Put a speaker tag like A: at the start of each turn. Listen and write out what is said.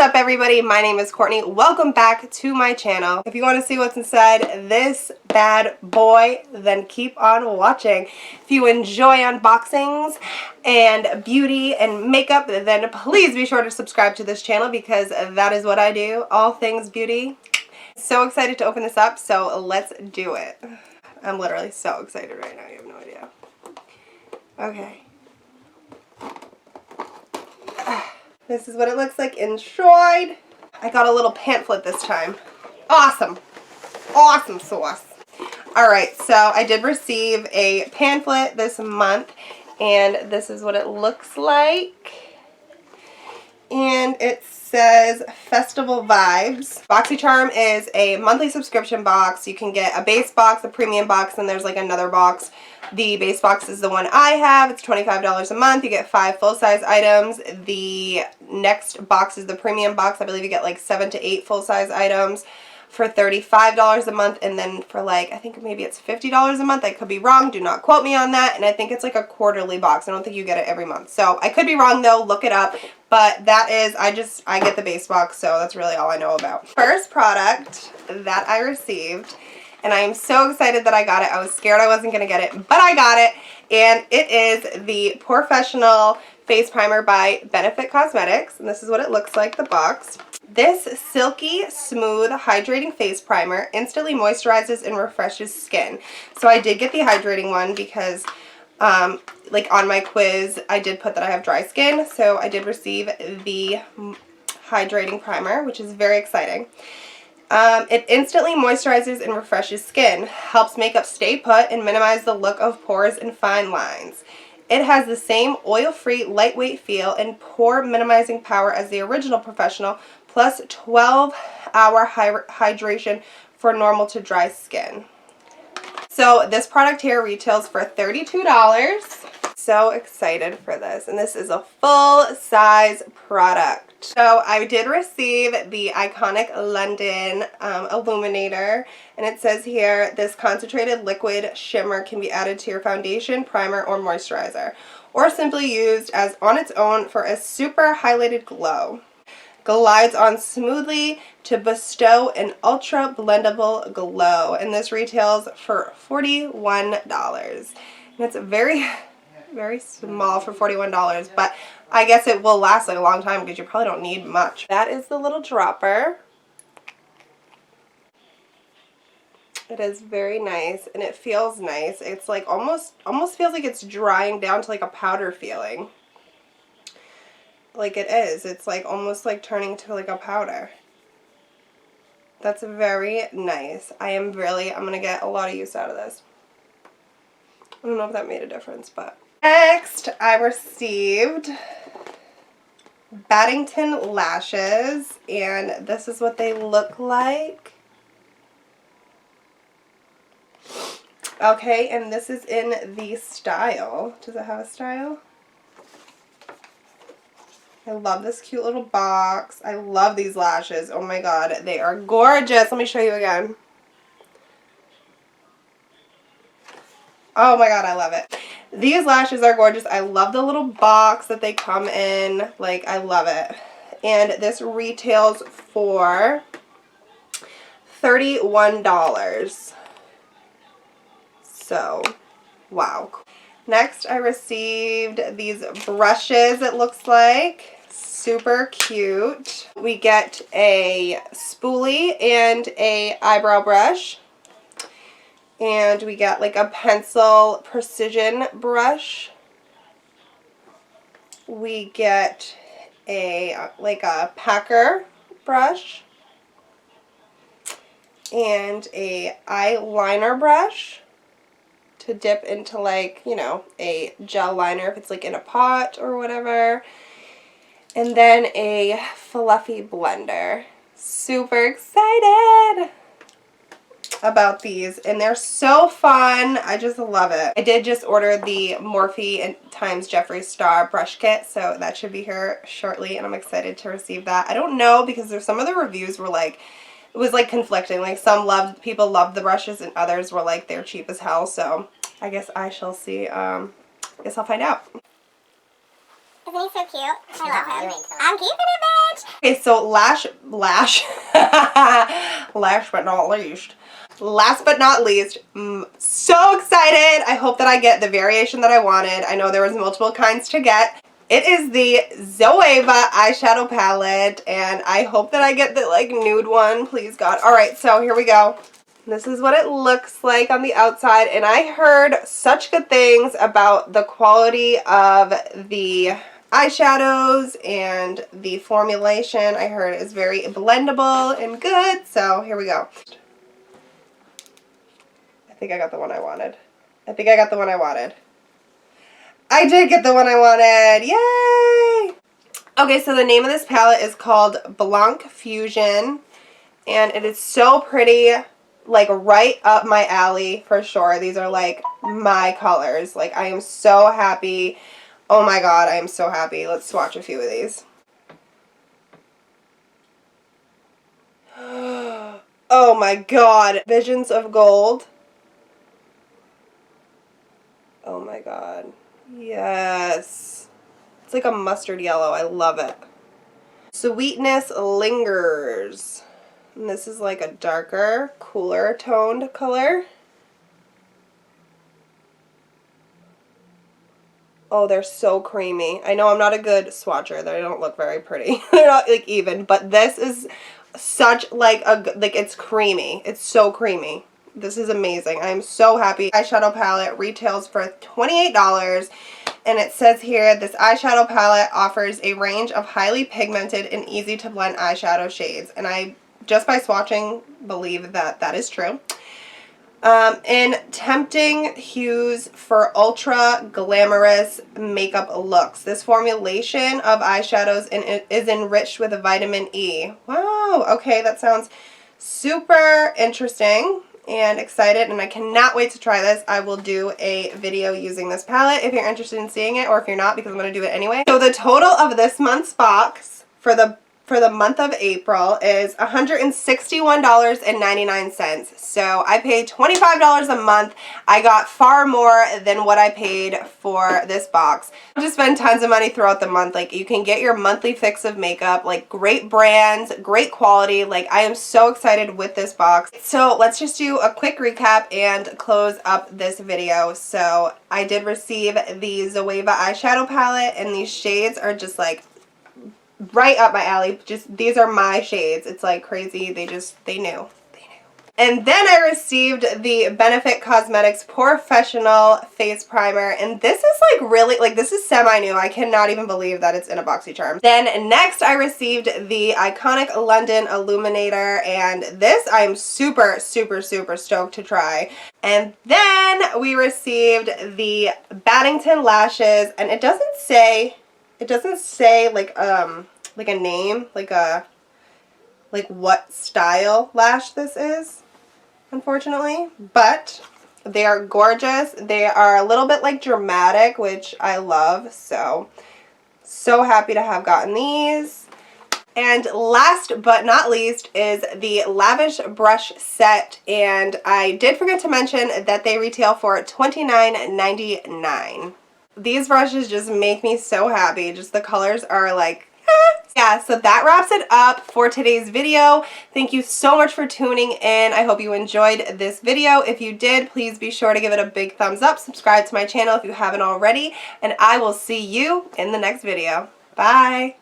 A: up, everybody? My name is Courtney. Welcome back to my channel. If you want to see what's inside this bad boy, then keep on watching. If you enjoy unboxings and beauty and makeup, then please be sure to subscribe to this channel because that is what I do, all things beauty. So excited to open this up, so let's do it. I'm literally so excited right now, you have no idea. Okay. This is what it looks like inside. I got a little pamphlet this time. Awesome. Awesome sauce. Alright, so I did receive a pamphlet this month, and this is what it looks like. And it says Festival Vibes. BoxyCharm is a monthly subscription box. You can get a base box, a premium box, and there's like another box. The base box is the one I have. It's $25 a month. You get 5 full-size items. The next box is the premium box. I believe you get like 7 to 8 full-size items for $35 a month, and then for like, I think maybe it's $50 a month. I could be wrong. Do not quote me on that. And I think it's like a quarterly box. I don't think you get it every month. So I could be wrong though. Look it up. But that is, I get the base box, so that's really all I know about. First product that I received, and I am so excited that I got it. I was scared I wasn't going to get it, but I got it. And it is the Professional Face Primer by Benefit Cosmetics. And this is what it looks like, the box. This silky, smooth, hydrating face primer instantly moisturizes and refreshes skin. So I did get the hydrating one because like on my quiz I did put that I have dry skin, so I did receive the hydrating primer, which is very exciting. It instantly moisturizes and refreshes skin, helps makeup stay put and minimize the look of pores and fine lines. It has the same oil-free, lightweight feel and pore minimizing power as the original Professional, plus 12-hour hydration for normal to dry skin. So this product here retails for $32. So excited for this, and this is a full-size product. So I did receive the iconic London illuminator, and it says here, this concentrated liquid shimmer can be added to your foundation, primer, or moisturizer, or simply used as on its own for a super highlighted glow. Glides on smoothly to bestow an ultra blendable glow, and this retails for $41. And it's very small for $41, but I guess it will last like a long time because you probably don't need much. That is the little dropper. It is very nice, and it feels nice. It's like almost feels like it's drying down to like a powder feeling. Like it is. It's like almost like turning to like a powder. That's very nice. I'm gonna get a lot of use out of this. I don't know if that made a difference, but. Next, I received Baddington lashes, and this is what they look like. Okay, and this is in the style. Does it have a style? I love this cute little box. I love these lashes. Oh my god, they are gorgeous. Let me show you again. Oh my god, I love it. These lashes are gorgeous. I love the little box that they come in. Like, I love it. And this retails for $31. So, wow. Next, I received these brushes, it looks like. Super cute. We get a spoolie and a eyebrow brush. And we get like a pencil precision brush. We get a like a packer brush. And a eyeliner brush to dip into like, you know, a gel liner if it's like in a pot or whatever. And then a fluffy blender. Super excited about these, and they're so fun. I just love it. I did just order the Morphe times Jeffree Star brush kit, so that should be here shortly, and I'm excited to receive that. I don't know, because there's some of the reviews were like, it was like conflicting. Like people loved the brushes and others were like they're cheap as hell, so I guess I shall see. I guess I'll find out.
B: Isn't he so cute? I love him. I'm keeping it, bitch.
A: Okay, so last but not least. Last but not least, I'm so excited. I hope that I get the variation that I wanted. I know there was multiple kinds to get. It is the Zoeva eyeshadow palette, and I hope that I get the like nude one, please God. All right, so here we go. This is what it looks like on the outside, and I heard such good things about the quality of the eyeshadows and the formulation. I heard is very blendable and good, so here we go. I think I got the one I wanted. I think I got the one I wanted. I did get the one I wanted. Yay! Okay, so the name of this palette is called Blanc Fusion, and it is so pretty, like right up my alley for sure. These are like my colors. Like I am so happy. Oh my God, I am so happy. Let's swatch a few of these. Oh my God, Visions of Gold. Oh my God. Yes. It's like a mustard yellow. I love it. Sweetness Lingers. And this is like a darker, cooler toned color. Oh, they're so creamy. I know I'm not a good swatcher. They don't look very pretty. They're not like even, but this is such like it's creamy. It's so creamy. This is amazing. I'm so happy. Eyeshadow palette retails for $28, and it says here, this eyeshadow palette offers a range of highly pigmented and easy to blend eyeshadow shades, and I, just by swatching, believe that that is true. In tempting hues for ultra glamorous makeup looks. This formulation of eyeshadows is enriched with vitamin E. Wow, okay, that sounds super interesting and excited, and I cannot wait to try this. I will do a video using this palette if you're interested in seeing it, or if you're not, because I'm going to do it anyway. So the total of this month's box for the month of April is $161.99. So I paid $25 a month. I got far more than what I paid for this box. I just spend tons of money throughout the month. Like, you can get your monthly fix of makeup, like great brands, great quality. Like, I am so excited with this box. So let's just do a quick recap and close up this video. So I did receive the Zoeva eyeshadow palette, and these shades are just like right up my alley. Just, these are my shades. It's like crazy. They knew. And then I received the Benefit Cosmetics Professional Face Primer, and this is like really, like, this is semi-new. I cannot even believe that it's in a boxy charm. Then next I received the Iconic London Illuminator, and this I'm super, super, super stoked to try. And then we received the Baddington Lashes, and it doesn't say like a name, like what style lash this is, unfortunately, but they are gorgeous. They are a little bit like dramatic, which I love, so happy to have gotten these. And last but not least is the Lavish Brush Set, and I did forget to mention that they retail for $29.99. These brushes just make me so happy. Just the colors are like, yeah, so that wraps it up for today's video. Thank you so much for tuning in. I hope you enjoyed this video. If you did, please be sure to give it a big thumbs up. Subscribe to my channel if you haven't already, and I will see you in the next video. Bye!